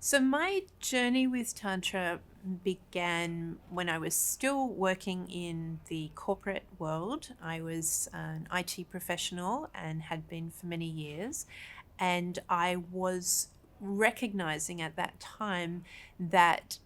So my journey with Tantra began when I was still working in the corporate world. I was an IT professional and had been for many years. And I was recognizing at that time that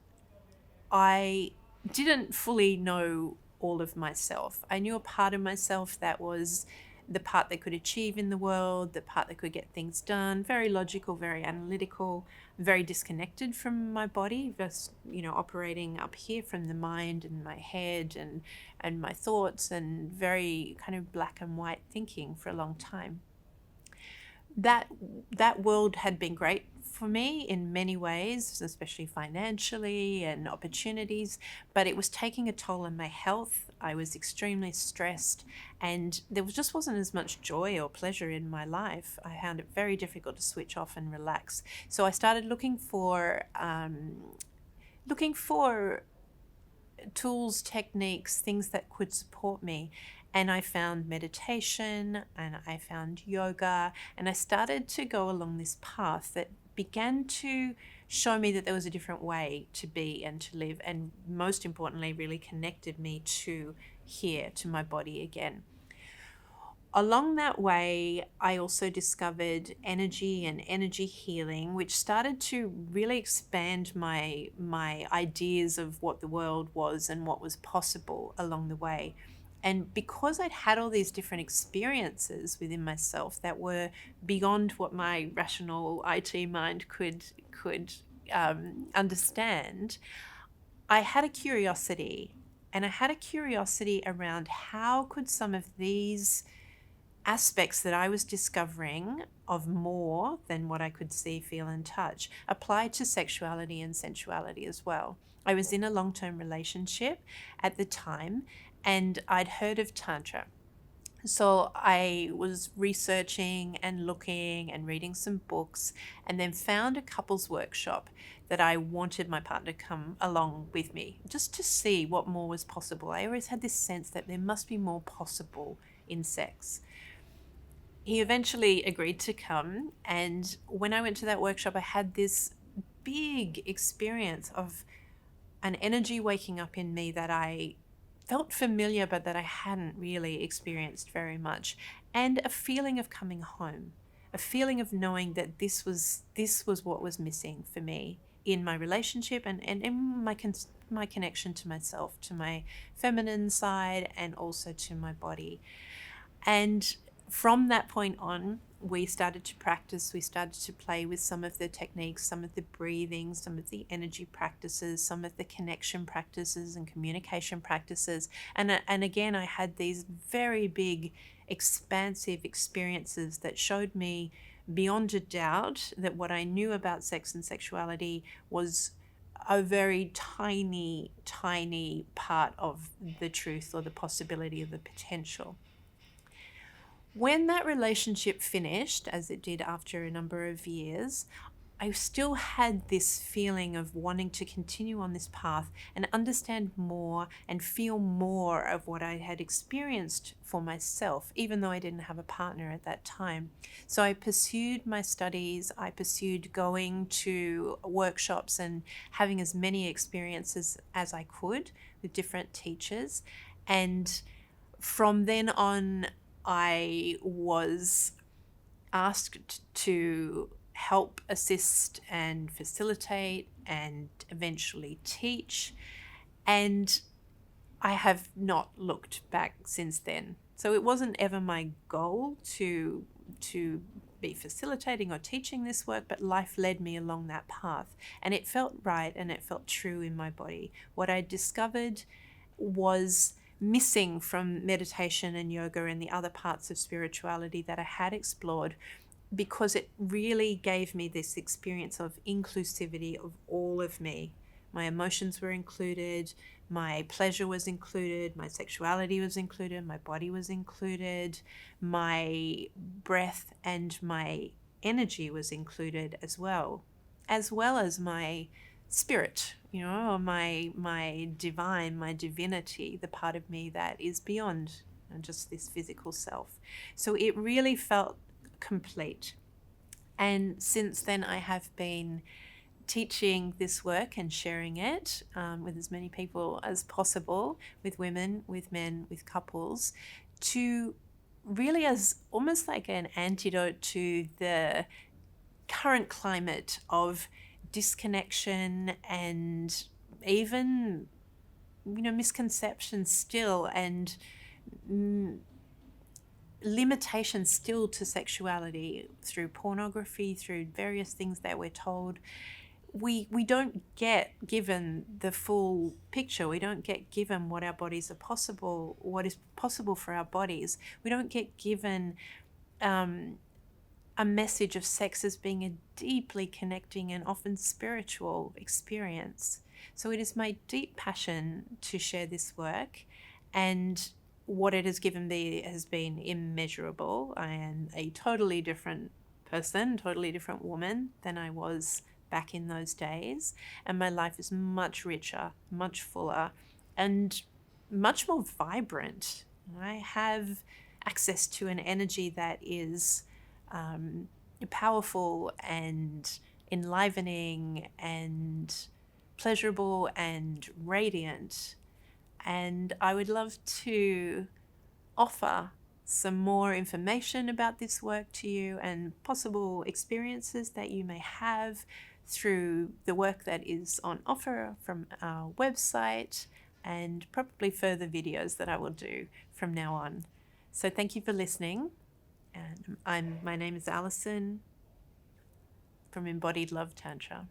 I didn't fully know all of myself. I knew a part of myself that was the part that could achieve in the world, the part that could get things done, very logical, very analytical, very disconnected from my body, just, operating up here from the mind and my head and my thoughts, and very kind of black and white thinking for a long time. That world had been great for me in many ways, especially financially and opportunities, but it was taking a toll on my health. I was extremely stressed, and there just wasn't as much joy or pleasure in my life. I found it very difficult to switch off and relax. So I started looking for tools, techniques, things that could support me. And I found meditation and I found yoga, and I started to go along this path that began to show me that there was a different way to be and to live, and most importantly, really connected me to here, to my body again. Along that way, I also discovered energy and energy healing, which started to really expand my ideas of what the world was and what was possible along the way. And because I'd had all these different experiences within myself that were beyond what my rational IT mind could understand, I had a curiosity, and I had a curiosity around how could some of these aspects that I was discovering of more than what I could see, feel, and touch apply to sexuality and sensuality as well. I was in a long term relationship at the time, and I'd heard of Tantra. So I was researching and looking and reading some books, and then found a couples workshop that I wanted my partner to come along with me just to see what more was possible. I always had this sense that there must be more possible in sex. He eventually agreed to come, and when I went to that workshop, I had this big experience of an energy waking up in me that I felt familiar but that I hadn't really experienced very much, and a feeling of coming home, a feeling of knowing that this was what was missing for me in my relationship, and in my connection to myself, to my feminine side, and also to my body. And from that point on, we started to practice, we started to play with some of the techniques, some of the breathing, some of the energy practices, some of the connection practices and communication practices. And again, I had these very big, expansive experiences that showed me beyond a doubt that what I knew about sex and sexuality was a very tiny, tiny part of the truth, or the possibility, of the potential. When that relationship finished, as it did after a number of years, I still had this feeling of wanting to continue on this path and understand more and feel more of what I had experienced for myself, even though I didn't have a partner at that time. So I pursued my studies, I pursued going to workshops and having as many experiences as I could with different teachers. And from then on, I was asked to help, assist, and facilitate, and eventually teach. And I have not looked back since then. So it wasn't ever my goal to be facilitating or teaching this work, but life led me along that path, and it felt right and it felt true in my body. What I discovered was missing from meditation and yoga and the other parts of spirituality that I had explored, because it really gave me this experience of inclusivity of all of me. My emotions were included, my pleasure was included, my sexuality was included, my body was included, my breath and my energy was included as well as my spirit, my divine, my divinity, the part of me that is beyond just this physical self. So it really felt complete. And since then, I have been teaching this work and sharing it with as many people as possible, with women, with men, with couples, to really as almost like an antidote to the current climate of disconnection and even, misconceptions still, and limitations still to sexuality through pornography, through various things that we're told. We don't get given the full picture. We don't get given what our bodies are possible, what is possible for our bodies. We don't get given a message of sex as being a deeply connecting and often spiritual experience. So it is my deep passion to share this work, and what it has given me has been immeasurable. I am a totally different person, totally different woman than I was back in those days, and my life is much richer, much fuller, and much more vibrant. I have access to an energy that is powerful and enlivening and pleasurable and radiant. And I would love to offer some more information about this work to you and possible experiences that you may have through the work that is on offer from our website, and probably further videos that I will do from now on. So thank you for listening. And my name is Alison from Embodied Love Tantra.